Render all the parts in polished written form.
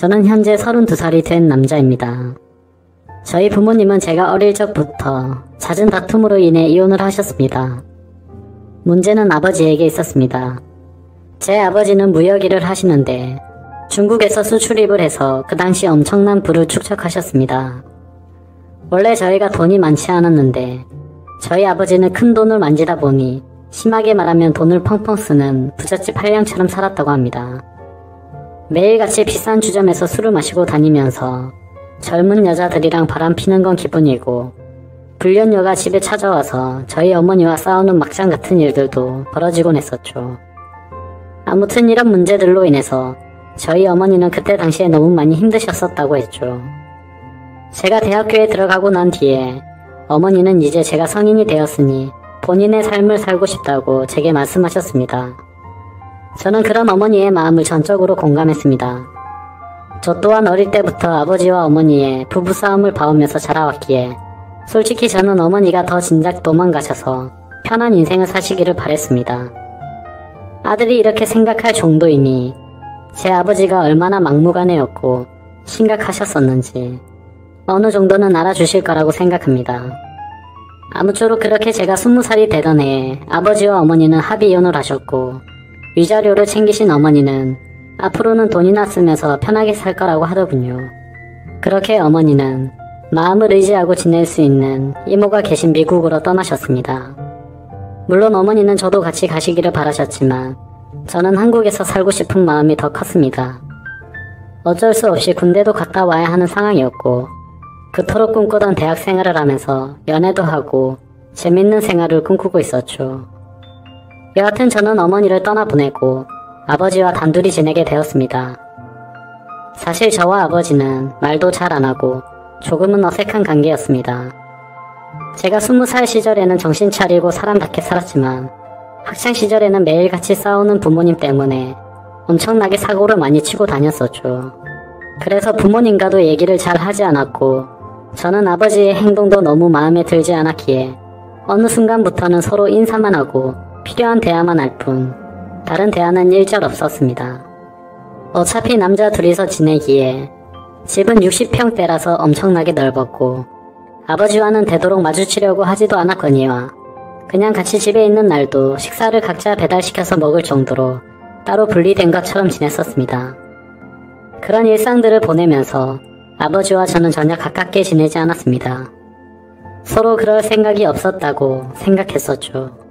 저는 현재 32살이 된 남자입니다. 저희 부모님은 제가 어릴 적부터 잦은 다툼으로 인해 이혼을 하셨습니다. 문제는 아버지에게 있었습니다. 제 아버지는 무역 일을 하시는데 중국에서 수출입을 해서 그 당시 엄청난 부를 축적하셨습니다. 원래 저희가 돈이 많지 않았는데 저희 아버지는 큰 돈을 만지다 보니 심하게 말하면 돈을 펑펑 쓰는 부잣집 한량처럼 살았다고 합니다. 매일같이 비싼 주점에서 술을 마시고 다니면서 젊은 여자들이랑 바람 피는 건 기본이고 불륜녀가 집에 찾아와서 저희 어머니와 싸우는 막장 같은 일들도 벌어지곤 했었죠. 아무튼 이런 문제들로 인해서 저희 어머니는 그때 당시에 너무 많이 힘드셨었다고 했죠. 제가 대학교에 들어가고 난 뒤에 어머니는 이제 제가 성인이 되었으니 본인의 삶을 살고 싶다고 제게 말씀하셨습니다. 저는 그런 어머니의 마음을 전적으로 공감했습니다. 저 또한 어릴 때부터 아버지와 어머니의 부부싸움을 봐오면서 자라왔기에 솔직히 저는 어머니가 더 진작 도망가셔서 편한 인생을 사시기를 바랬습니다. 아들이 이렇게 생각할 정도이니 제 아버지가 얼마나 막무가내였고 심각하셨었는지 어느 정도는 알아주실 거라고 생각합니다. 아무쪼록 그렇게 제가 20살이 되던 해에 아버지와 어머니는 합의 이혼을 하셨고 위자료를 챙기신 어머니는 앞으로는 돈이나 쓰면서 편하게 살 거라고 하더군요. 그렇게 어머니는 마음을 의지하고 지낼 수 있는 이모가 계신 미국으로 떠나셨습니다. 물론 어머니는 저도 같이 가시기를 바라셨지만 저는 한국에서 살고 싶은 마음이 더 컸습니다. 어쩔 수 없이 군대도 갔다 와야 하는 상황이었고 그토록 꿈꾸던 대학 생활을 하면서 연애도 하고 재밌는 생활을 꿈꾸고 있었죠. 여하튼 저는 어머니를 떠나보내고 아버지와 단둘이 지내게 되었습니다. 사실 저와 아버지는 말도 잘 안하고 조금은 어색한 관계였습니다. 제가 20살 시절에는 정신 차리고 사람답게 살았지만 학창시절에는 매일같이 싸우는 부모님 때문에 엄청나게 사고를 많이 치고 다녔었죠. 그래서 부모님과도 얘기를 잘 하지 않았고 저는 아버지의 행동도 너무 마음에 들지 않았기에 어느 순간부터는 서로 인사만 하고 필요한 대화만 할 뿐 다른 대화는 일절 없었습니다. 어차피 남자 둘이서 지내기에 집은 60평대라서 엄청나게 넓었고 아버지와는 되도록 마주치려고 하지도 않았거니와 그냥 같이 집에 있는 날도 식사를 각자 배달시켜서 먹을 정도로 따로 분리된 것처럼 지냈었습니다. 그런 일상들을 보내면서 아버지와 저는 전혀 가깝게 지내지 않았습니다. 서로 그럴 생각이 없었다고 생각했었죠.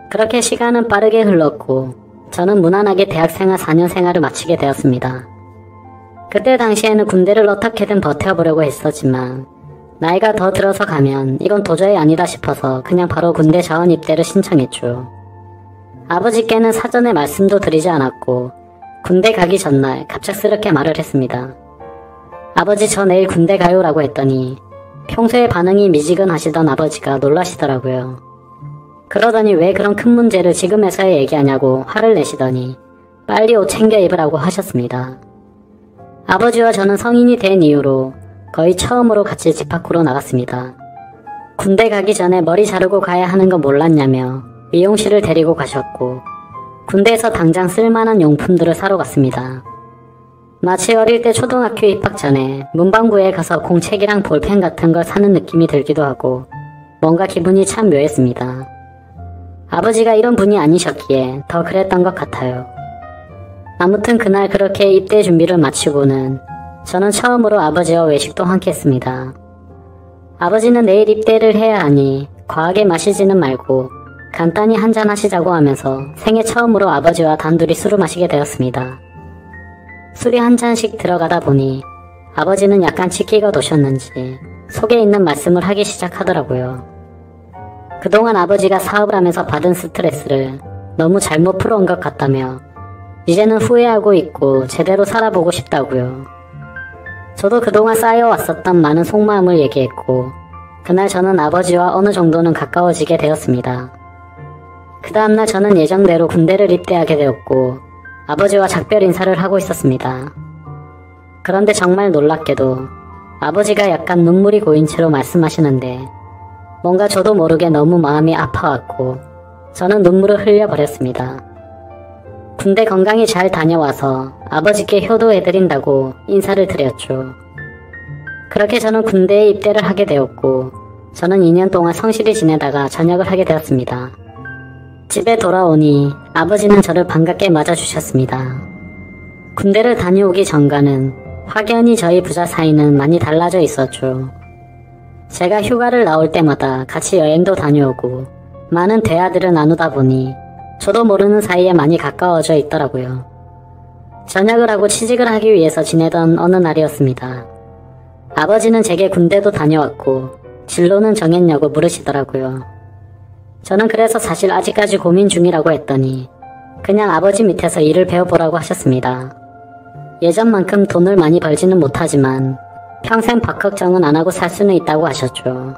그렇게 시간은 빠르게 흘렀고 저는 무난하게 대학생활 4년 생활을 마치게 되었습니다. 그때 당시에는 군대를 어떻게든 버텨보려고 했었지만 나이가 더 들어서 가면 이건 도저히 아니다 싶어서 그냥 바로 군대 자원 입대를 신청했죠. 아버지께는 사전에 말씀도 드리지 않았고 군대 가기 전날 갑작스럽게 말을 했습니다. 아버지 저 내일 군대 가요 라고 했더니 평소에 반응이 미지근하시던 아버지가 놀라시더라고요. 그러더니 왜 그런 큰 문제를 지금에서야 얘기하냐고 화를 내시더니 빨리 옷 챙겨 입으라고 하셨습니다. 아버지와 저는 성인이 된 이후로 거의 처음으로 같이 집 밖으로 나갔습니다. 군대 가기 전에 머리 자르고 가야 하는 거 몰랐냐며 미용실을 데리고 가셨고 군대에서 당장 쓸만한 용품들을 사러 갔습니다. 마치 어릴 때 초등학교 입학 전에 문방구에 가서 공책이랑 볼펜 같은 걸 사는 느낌이 들기도 하고 뭔가 기분이 참 묘했습니다. 아버지가 이런 분이 아니셨기에 더 그랬던 것 같아요. 아무튼 그날 그렇게 입대 준비를 마치고는 저는 처음으로 아버지와 외식도 함께 했습니다. 아버지는 내일 입대를 해야 하니 과하게 마시지는 말고 간단히 한잔 하시자고 하면서 생애 처음으로 아버지와 단둘이 술을 마시게 되었습니다. 술이 한 잔씩 들어가다 보니 아버지는 약간 치기가 도셨는지 속에 있는 말씀을 하기 시작하더라고요. 그동안 아버지가 사업을 하면서 받은 스트레스를 너무 잘못 풀어온 것 같다며 이제는 후회하고 있고 제대로 살아보고 싶다고요. 저도 그동안 쌓여왔었던 많은 속마음을 얘기했고 그날 저는 아버지와 어느 정도는 가까워지게 되었습니다. 그 다음날 저는 예정대로 군대를 입대하게 되었고 아버지와 작별 인사를 하고 있었습니다. 그런데 정말 놀랍게도 아버지가 약간 눈물이 고인 채로 말씀하시는데 뭔가 저도 모르게 너무 마음이 아파왔고 저는 눈물을 흘려버렸습니다. 군대 건강히 잘 다녀와서 아버지께 효도해드린다고 인사를 드렸죠. 그렇게 저는 군대에 입대를 하게 되었고 저는 2년 동안 성실히 지내다가 전역을 하게 되었습니다. 집에 돌아오니 아버지는 저를 반갑게 맞아주셨습니다. 군대를 다녀오기 전과는 확연히 저희 부자 사이는 많이 달라져 있었죠. 제가 휴가를 나올 때마다 같이 여행도 다녀오고 많은 대화들을 나누다 보니 저도 모르는 사이에 많이 가까워져 있더라고요. 전역을 하고 취직을 하기 위해서 지내던 어느 날이었습니다. 아버지는 제게 군대도 다녀왔고 진로는 정했냐고 물으시더라고요. 저는 그래서 사실 아직까지 고민 중이라고 했더니 그냥 아버지 밑에서 일을 배워보라고 하셨습니다. 예전만큼 돈을 많이 벌지는 못하지만 평생 박 걱정은 안 하고 살 수는 있다고 하셨죠.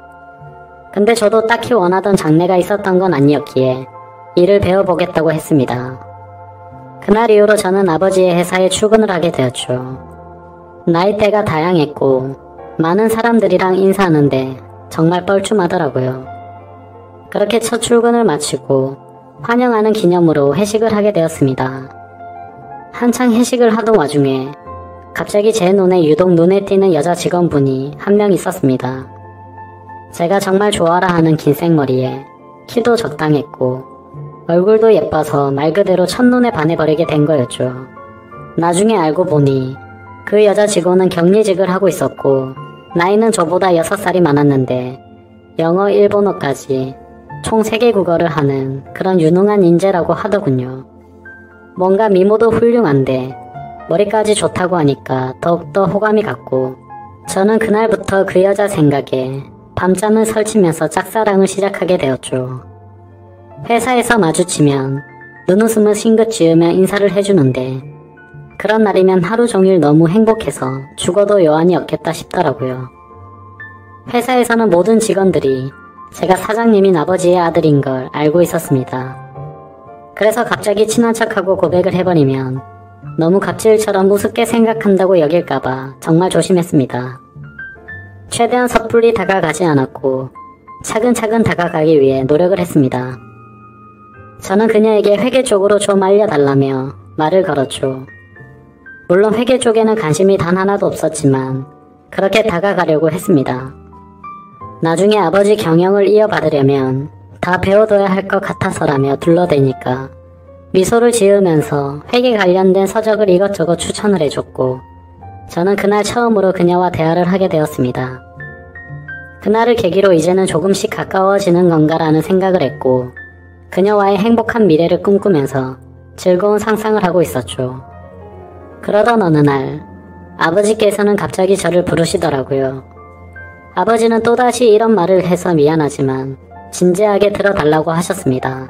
근데 저도 딱히 원하던 장래가 있었던 건 아니었기에 일을 배워보겠다고 했습니다. 그날 이후로 저는 아버지의 회사에 출근을 하게 되었죠. 나이대가 다양했고 많은 사람들이랑 인사하는데 정말 뻘쭘하더라고요. 그렇게 첫 출근을 마치고 환영하는 기념으로 회식을 하게 되었습니다. 한창 회식을 하던 와중에 갑자기 제 눈에 유독 눈에 띄는 여자 직원분이 한 명 있었습니다. 제가 정말 좋아라 하는 긴 생머리에 키도 적당했고 얼굴도 예뻐서 말 그대로 첫눈에 반해버리게 된 거였죠. 나중에 알고 보니 그 여자 직원은 격리직을 하고 있었고 나이는 저보다 6살이 많았는데 영어, 일본어까지 총 3개 국어를 하는 그런 유능한 인재라고 하더군요. 뭔가 미모도 훌륭한데 머리까지 좋다고 하니까 더욱더 호감이 갔고 저는 그날부터 그 여자 생각에 밤잠을 설치면서 짝사랑을 시작하게 되었죠. 회사에서 마주치면 눈웃음을 싱긋 지으며 인사를 해주는데 그런 날이면 하루 종일 너무 행복해서 죽어도 여한이 없겠다 싶더라고요. 회사에서는 모든 직원들이 제가 사장님인 아버지의 아들인 걸 알고 있었습니다. 그래서 갑자기 친한 척하고 고백을 해버리면 너무 갑질처럼 우습게 생각한다고 여길까봐 정말 조심했습니다. 최대한 섣불리 다가가지 않았고 차근차근 다가가기 위해 노력을 했습니다. 저는 그녀에게 회계 쪽으로 좀 알려달라며 말을 걸었죠. 물론 회계 쪽에는 관심이 단 하나도 없었지만 그렇게 다가가려고 했습니다. 나중에 아버지 경영을 이어받으려면 다 배워둬야 할 것 같아서라며 둘러대니까 미소를 지으면서 회계 관련된 서적을 이것저것 추천을 해줬고 저는 그날 처음으로 그녀와 대화를 하게 되었습니다. 그날을 계기로 이제는 조금씩 가까워지는 건가라는 생각을 했고 그녀와의 행복한 미래를 꿈꾸면서 즐거운 상상을 하고 있었죠. 그러던 어느 날 아버지께서는 갑자기 저를 부르시더라고요. 아버지는 또다시 이런 말을 해서 미안하지만 진지하게 들어달라고 하셨습니다.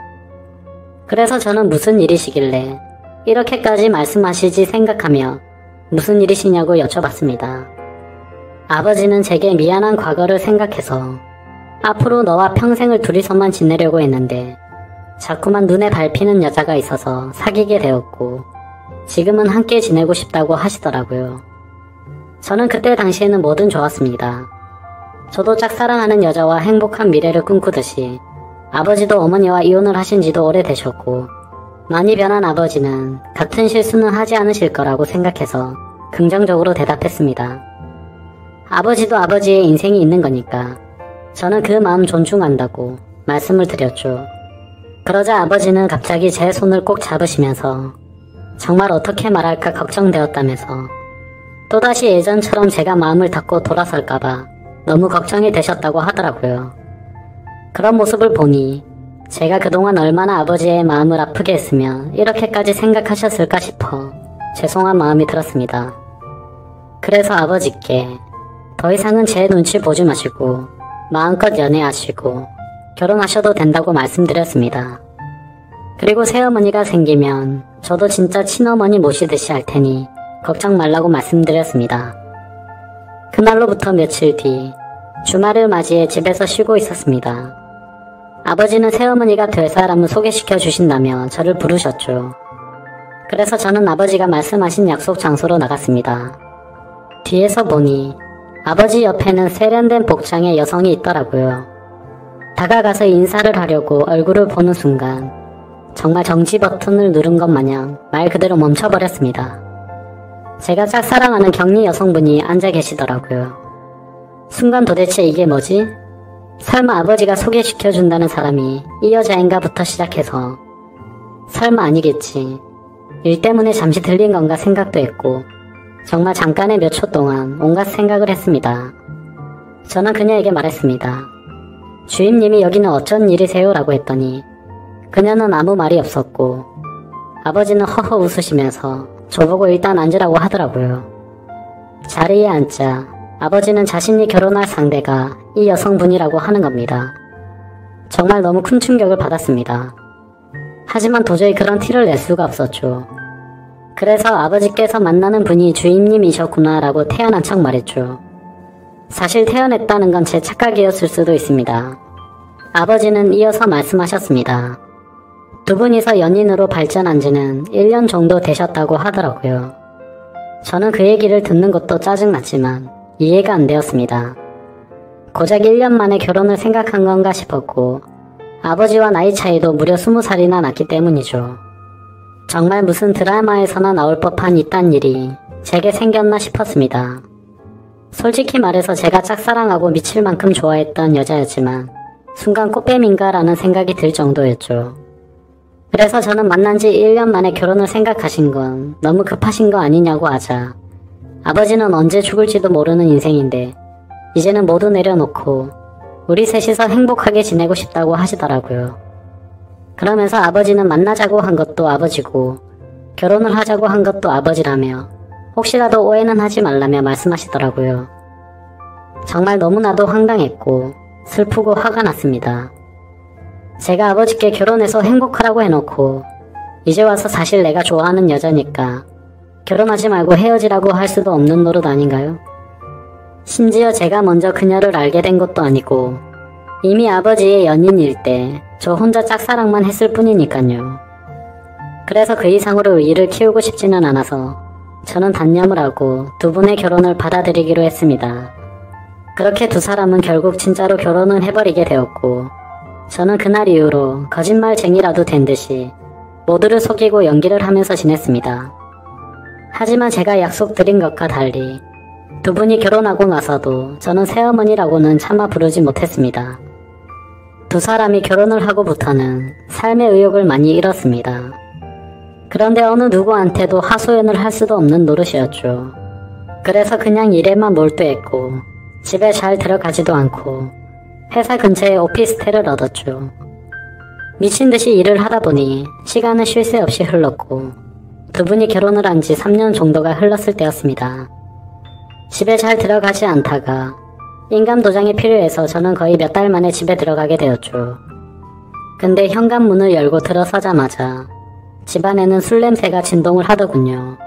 그래서 저는 무슨 일이시길래 이렇게까지 말씀하시지 생각하며 무슨 일이시냐고 여쭤봤습니다. 아버지는 제게 미안한 과거를 생각해서 앞으로 너와 평생을 둘이서만 지내려고 했는데 자꾸만 눈에 밟히는 여자가 있어서 사귀게 되었고 지금은 함께 지내고 싶다고 하시더라고요. 저는 그때 당시에는 뭐든 좋았습니다. 저도 짝사랑하는 여자와 행복한 미래를 꿈꾸듯이 아버지도 어머니와 이혼을 하신 지도 오래되셨고 많이 변한 아버지는 같은 실수는 하지 않으실 거라고 생각해서 긍정적으로 대답했습니다. 아버지도 아버지의 인생이 있는 거니까 저는 그 마음 존중한다고 말씀을 드렸죠. 그러자 아버지는 갑자기 제 손을 꼭 잡으시면서 정말 어떻게 말할까 걱정되었다면서 또다시 예전처럼 제가 마음을 닫고 돌아설까봐 너무 걱정이 되셨다고 하더라고요. 그런 모습을 보니 제가 그동안 얼마나 아버지의 마음을 아프게 했으면 이렇게까지 생각하셨을까 싶어 죄송한 마음이 들었습니다. 그래서 아버지께 더 이상은 제 눈치 보지 마시고 마음껏 연애하시고 결혼하셔도 된다고 말씀드렸습니다. 그리고 새어머니가 생기면 저도 진짜 친어머니 모시듯이 할 테니 걱정 말라고 말씀드렸습니다. 그날로부터 며칠 뒤 주말을 맞이해 집에서 쉬고 있었습니다. 아버지는 새어머니가 될 사람을 소개시켜 주신다며 저를 부르셨죠. 그래서 저는 아버지가 말씀하신 약속 장소로 나갔습니다. 뒤에서 보니 아버지 옆에는 세련된 복장의 여성이 있더라고요. 다가가서 인사를 하려고 얼굴을 보는 순간 정말 정지 버튼을 누른 것 마냥 말 그대로 멈춰버렸습니다. 제가 짝사랑하는 격리 여성분이 앉아 계시더라고요. 순간 도대체 이게 뭐지? 설마 아버지가 소개시켜준다는 사람이 이 여자인가부터 시작해서 설마 아니겠지. 일 때문에 잠시 들린 건가 생각도 했고 정말 잠깐의 몇 초 동안 온갖 생각을 했습니다. 저는 그녀에게 말했습니다. 주임님이 여기는 어쩐 일이세요? 라고 했더니 그녀는 아무 말이 없었고 아버지는 허허 웃으시면서 저보고 일단 앉으라고 하더라고요. 자리에 앉자 아버지는 자신이 결혼할 상대가 이 여성분이라고 하는 겁니다. 정말 너무 큰 충격을 받았습니다. 하지만 도저히 그런 티를 낼 수가 없었죠. 그래서 아버지께서 만나는 분이 주임님이셨구나 라고 태연한 척 말했죠. 사실 태연했다는 건 제 착각이었을 수도 있습니다. 아버지는 이어서 말씀하셨습니다. 두 분이서 연인으로 발전한 지는 1년 정도 되셨다고 하더라고요. 저는 그 얘기를 듣는 것도 짜증났지만 이해가 안 되었습니다. 고작 1년 만에 결혼을 생각한 건가 싶었고 아버지와 나이 차이도 무려 20살이나 났기 때문이죠. 정말 무슨 드라마에서나 나올 법한 이딴 일이 제게 생겼나 싶었습니다. 솔직히 말해서 제가 짝사랑하고 미칠 만큼 좋아했던 여자였지만 순간 꽃뱀인가 라는 생각이 들 정도였죠. 그래서 저는 만난 지 1년 만에 결혼을 생각하신 건 너무 급하신 거 아니냐고 하자 아버지는 언제 죽을지도 모르는 인생인데 이제는 모두 내려놓고 우리 셋이서 행복하게 지내고 싶다고 하시더라고요. 그러면서 아버지는 만나자고 한 것도 아버지고 결혼을 하자고 한 것도 아버지라며 혹시라도 오해는 하지 말라며 말씀하시더라고요. 정말 너무나도 황당했고 슬프고 화가 났습니다. 제가 아버지께 결혼해서 행복하라고 해놓고 이제 와서 사실 내가 좋아하는 여자니까 결혼하지 말고 헤어지라고 할 수도 없는 노릇 아닌가요? 심지어 제가 먼저 그녀를 알게 된 것도 아니고 이미 아버지의 연인일 때 저 혼자 짝사랑만 했을 뿐이니까요. 그래서 그 이상으로 의의를 키우고 싶지는 않아서 저는 단념을 하고 두 분의 결혼을 받아들이기로 했습니다. 그렇게 두 사람은 결국 진짜로 결혼을 해버리게 되었고 저는 그날 이후로 거짓말쟁이라도 된 듯이 모두를 속이고 연기를 하면서 지냈습니다. 하지만 제가 약속드린 것과 달리 두 분이 결혼하고 나서도 저는 새어머니라고는 차마 부르지 못했습니다. 두 사람이 결혼을 하고부터는 삶의 의욕을 많이 잃었습니다. 그런데 어느 누구한테도 하소연을 할 수도 없는 노릇이었죠. 그래서 그냥 일에만 몰두했고 집에 잘 들어가지도 않고 회사 근처에 오피스텔을 얻었죠. 미친듯이 일을 하다 보니 시간은 쉴 새 없이 흘렀고 두 분이 결혼을 한 지 3년 정도가 흘렀을 때였습니다. 집에 잘 들어가지 않다가 인감 도장이 필요해서 저는 거의 몇 달 만에 집에 들어가게 되었죠. 근데 현관문을 열고 들어서자마자 집안에는 술 냄새가 진동을 하더군요.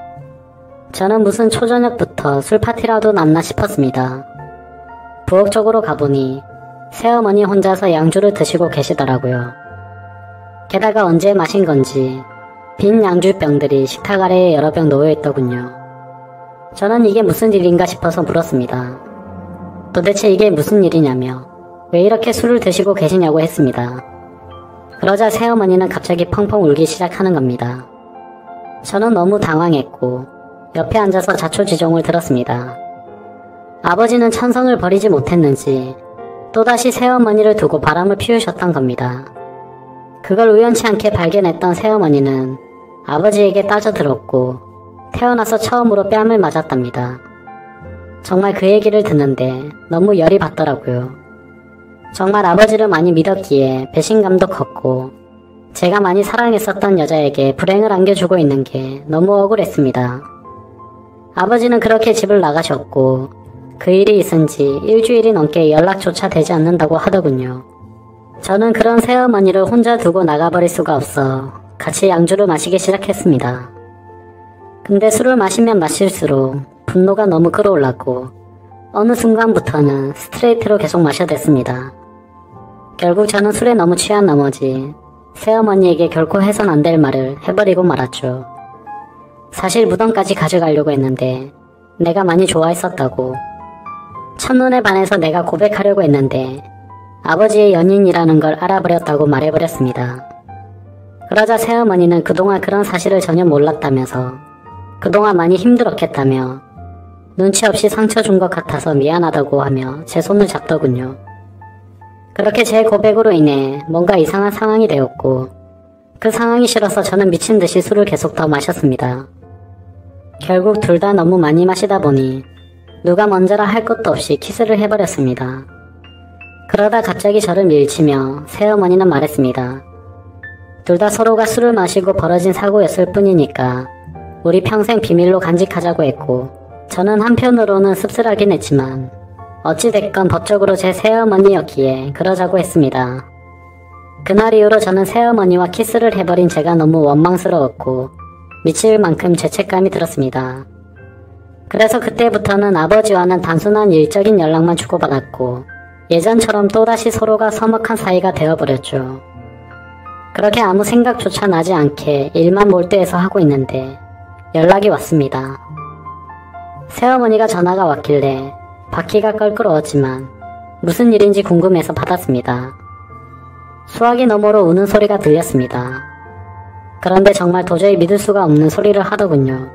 저는 무슨 초저녁부터 술 파티라도 났나 싶었습니다. 부엌 쪽으로 가보니 새어머니 혼자서 양주를 드시고 계시더라고요. 게다가 언제 마신 건지 빈 양주병들이 식탁 아래에 여러 병 놓여있더군요. 저는 이게 무슨 일인가 싶어서 물었습니다. 도대체 이게 무슨 일이냐며 왜 이렇게 술을 드시고 계시냐고 했습니다. 그러자 새어머니는 갑자기 펑펑 울기 시작하는 겁니다. 저는 너무 당황했고 옆에 앉아서 자초지종을 들었습니다. 아버지는 천성을 버리지 못했는지 또다시 새어머니를 두고 바람을 피우셨던 겁니다. 그걸 우연치 않게 발견했던 새어머니는 아버지에게 따져들었고 태어나서 처음으로 뺨을 맞았답니다. 정말 그 얘기를 듣는데 너무 열이 받더라고요. 정말 아버지를 많이 믿었기에 배신감도 컸고 제가 많이 사랑했었던 여자에게 불행을 안겨주고 있는 게 너무 억울했습니다. 아버지는 그렇게 집을 나가셨고 그 일이 있은 지 일주일이 넘게 연락조차 되지 않는다고 하더군요. 저는 그런 새어머니를 혼자 두고 나가버릴 수가 없어 같이 양주를 마시기 시작했습니다. 근데 술을 마시면 마실수록 분노가 너무 끌어올랐고 어느 순간부터는 스트레이트로 계속 마셔댔습니다. 결국 저는 술에 너무 취한 나머지 새어머니에게 결코 해선 안 될 말을 해버리고 말았죠. 사실 무덤까지 가져가려고 했는데 내가 많이 좋아했었다고. 첫눈에 반해서 내가 고백하려고 했는데 아버지의 연인이라는 걸 알아버렸다고 말해버렸습니다. 그러자 새어머니는 그동안 그런 사실을 전혀 몰랐다면서 그동안 많이 힘들었겠다며 눈치 없이 상처 준 것 같아서 미안하다고 하며 제 손을 잡더군요. 그렇게 제 고백으로 인해 뭔가 이상한 상황이 되었고 그 상황이 싫어서 저는 미친 듯이 술을 계속 더 마셨습니다. 결국 둘 다 너무 많이 마시다 보니 누가 먼저라 할 것도 없이 키스를 해버렸습니다. 그러다 갑자기 저를 밀치며 새어머니는 말했습니다. 둘 다 서로가 술을 마시고 벌어진 사고였을 뿐이니까 우리 평생 비밀로 간직하자고 했고 저는 한편으로는 씁쓸하긴 했지만 어찌됐건 법적으로 제 새어머니였기에 그러자고 했습니다. 그날 이후로 저는 새어머니와 키스를 해버린 제가 너무 원망스러웠고 미칠 만큼 죄책감이 들었습니다. 그래서 그때부터는 아버지와는 단순한 일적인 연락만 주고받았고 예전처럼 또다시 서로가 서먹한 사이가 되어버렸죠. 그렇게 아무 생각조차 나지 않게 일만 몰두해서 하고 있는데 연락이 왔습니다. 새어머니가 전화가 왔길래 받기가 껄끄러웠지만 무슨 일인지 궁금해서 받았습니다. 수화기 너머로 우는 소리가 들렸습니다. 그런데 정말 도저히 믿을 수가 없는 소리를 하더군요.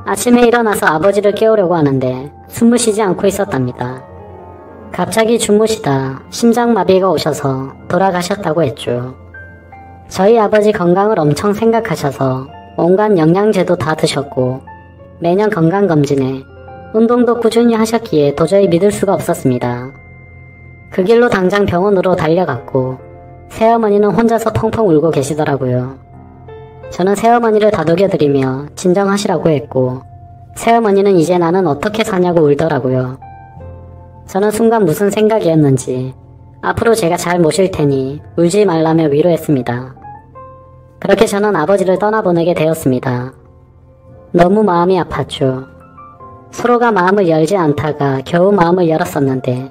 아침에 일어나서 아버지를 깨우려고 하는데 숨을 쉬지 않고 있었답니다. 갑자기 주무시다 심장마비가 오셔서 돌아가셨다고 했죠. 저희 아버지 건강을 엄청 생각하셔서 온갖 영양제도 다 드셨고 매년 건강검진에 운동도 꾸준히 하셨기에 도저히 믿을 수가 없었습니다. 그 길로 당장 병원으로 달려갔고 새어머니는 혼자서 펑펑 울고 계시더라고요. 저는 새어머니를 다독여드리며 진정하시라고 했고 새어머니는 이제 나는 어떻게 사냐고 울더라고요. 저는 순간 무슨 생각이었는지 앞으로 제가 잘 모실 테니 울지 말라며 위로했습니다. 그렇게 저는 아버지를 떠나보내게 되었습니다. 너무 마음이 아팠죠. 서로가 마음을 열지 않다가 겨우 마음을 열었었는데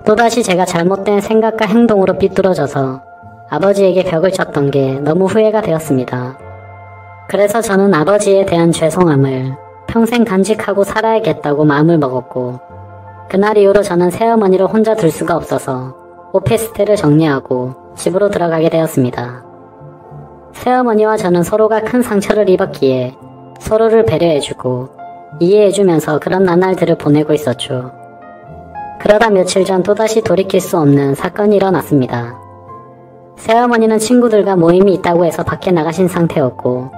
또다시 제가 잘못된 생각과 행동으로 삐뚤어져서 아버지에게 벽을 쳤던 게 너무 후회가 되었습니다. 그래서 저는 아버지에 대한 죄송함을 평생 간직하고 살아야겠다고 마음을 먹었고 그날 이후로 저는 새어머니를 혼자 둘 수가 없어서 오피스텔을 정리하고 집으로 들어가게 되었습니다. 새어머니와 저는 서로가 큰 상처를 입었기에 서로를 배려해주고 이해해주면서 그런 나날들을 보내고 있었죠. 그러다 며칠 전 또다시 돌이킬 수 없는 사건이 일어났습니다. 새어머니는 친구들과 모임이 있다고 해서 밖에 나가신 상태였고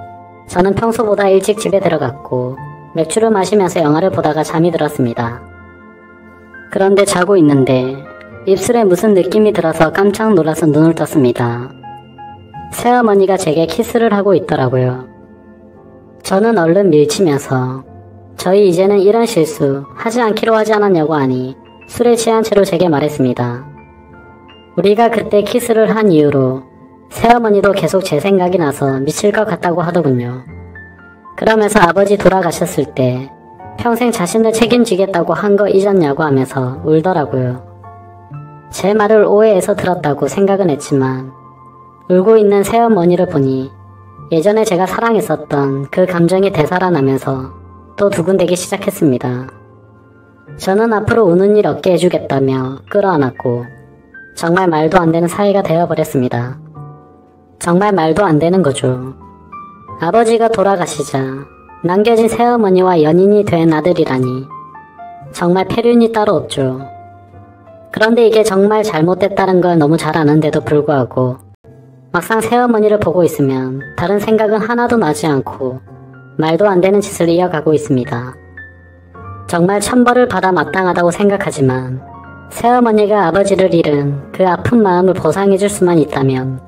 저는 평소보다 일찍 집에 들어갔고 맥주를 마시면서 영화를 보다가 잠이 들었습니다. 그런데 자고 있는데 입술에 무슨 느낌이 들어서 깜짝 놀라서 눈을 떴습니다. 새어머니가 제게 키스를 하고 있더라고요. 저는 얼른 밀치면서 저희 이제는 이런 실수 하지 않기로 하지 않았냐고 하니 술에 취한 채로 제게 말했습니다. 우리가 그때 키스를 한 이후로 새어머니도 계속 제 생각이 나서 미칠 것 같다고 하더군요. 그러면서 아버지 돌아가셨을 때 평생 자신을 책임지겠다고 한 거 잊었냐고 하면서 울더라고요. 제 말을 오해해서 들었다고 생각은 했지만 울고 있는 새어머니를 보니 예전에 제가 사랑했었던 그 감정이 되살아나면서 또 두근대기 시작했습니다. 저는 앞으로 우는 일 없게 해주겠다며 끌어안았고 정말 말도 안 되는 사이가 되어버렸습니다. 정말 말도 안 되는 거죠. 아버지가 돌아가시자 남겨진 새어머니와 연인이 된 아들이라니 정말 폐륜이 따로 없죠. 그런데 이게 정말 잘못됐다는 걸 너무 잘 아는데도 불구하고 막상 새어머니를 보고 있으면 다른 생각은 하나도 나지 않고 말도 안 되는 짓을 이어가고 있습니다. 정말 천벌을 받아 마땅하다고 생각하지만 새어머니가 아버지를 잃은 그 아픈 마음을 보상해줄 수만 있다면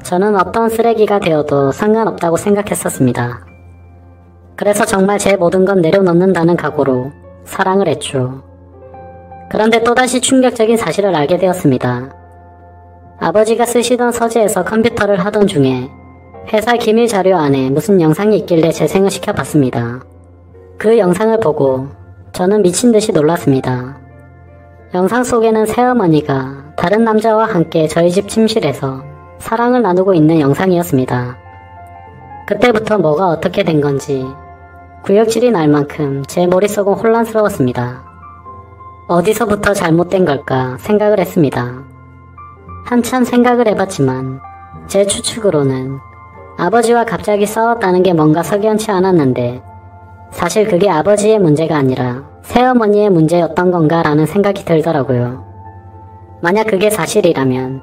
저는 어떤 쓰레기가 되어도 상관없다고 생각했었습니다. 그래서 정말 제 모든 건 내려놓는다는 각오로 사랑을 했죠. 그런데 또다시 충격적인 사실을 알게 되었습니다. 아버지가 쓰시던 서재에서 컴퓨터를 하던 중에 회사 기밀 자료 안에 무슨 영상이 있길래 재생을 시켜봤습니다. 그 영상을 보고 저는 미친듯이 놀랐습니다. 영상 속에는 새어머니가 다른 남자와 함께 저희 집 침실에서 사랑을 나누고 있는 영상이었습니다. 그때부터 뭐가 어떻게 된 건지 구역질이 날 만큼 제 머릿속은 혼란스러웠습니다. 어디서부터 잘못된 걸까 생각을 했습니다. 한참 생각을 해봤지만 제 추측으로는 아버지와 갑자기 싸웠다는 게 뭔가 석연치 않았는데 사실 그게 아버지의 문제가 아니라 새어머니의 문제였던 건가라는 생각이 들더라고요. 만약 그게 사실이라면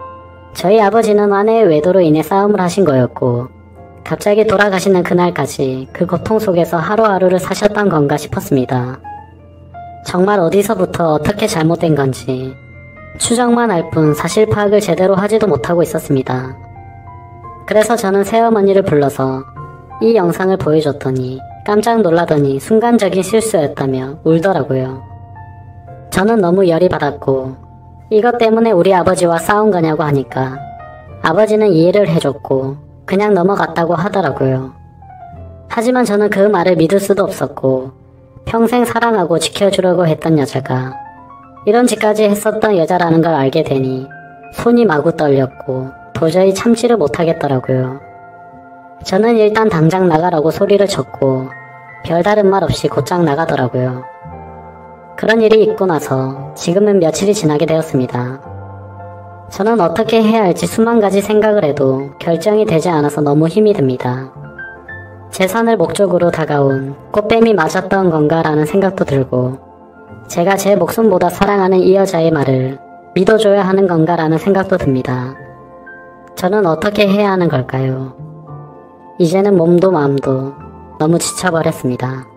저희 아버지는 아내의 외도로 인해 싸움을 하신 거였고 갑자기 돌아가시는 그날까지 그 고통 속에서 하루하루를 사셨던 건가 싶었습니다. 정말 어디서부터 어떻게 잘못된 건지 추정만 할 뿐 사실 파악을 제대로 하지도 못하고 있었습니다. 그래서 저는 새어머니를 불러서 이 영상을 보여줬더니 깜짝 놀라더니 순간적인 실수였다며 울더라고요. 저는 너무 열이 받았고 이것 때문에 우리 아버지와 싸운 거냐고 하니까 아버지는 이해를 해줬고 그냥 넘어갔다고 하더라고요. 하지만 저는 그 말을 믿을 수도 없었고 평생 사랑하고 지켜주려고 했던 여자가 이런 짓까지 했었던 여자라는 걸 알게 되니 손이 마구 떨렸고 도저히 참지를 못하겠더라고요. 저는 일단 당장 나가라고 소리를 쳤고 별다른 말 없이 곧장 나가더라고요. 그런 일이 있고 나서 지금은 며칠이 지나게 되었습니다. 저는 어떻게 해야 할지 수만 가지 생각을 해도 결정이 되지 않아서 너무 힘이 듭니다. 재산을 목적으로 다가온 꽃뱀이 맞았던 건가라는 생각도 들고 제가 제 목숨보다 사랑하는 이 여자의 말을 믿어줘야 하는 건가라는 생각도 듭니다. 저는 어떻게 해야 하는 걸까요? 이제는 몸도 마음도 너무 지쳐버렸습니다.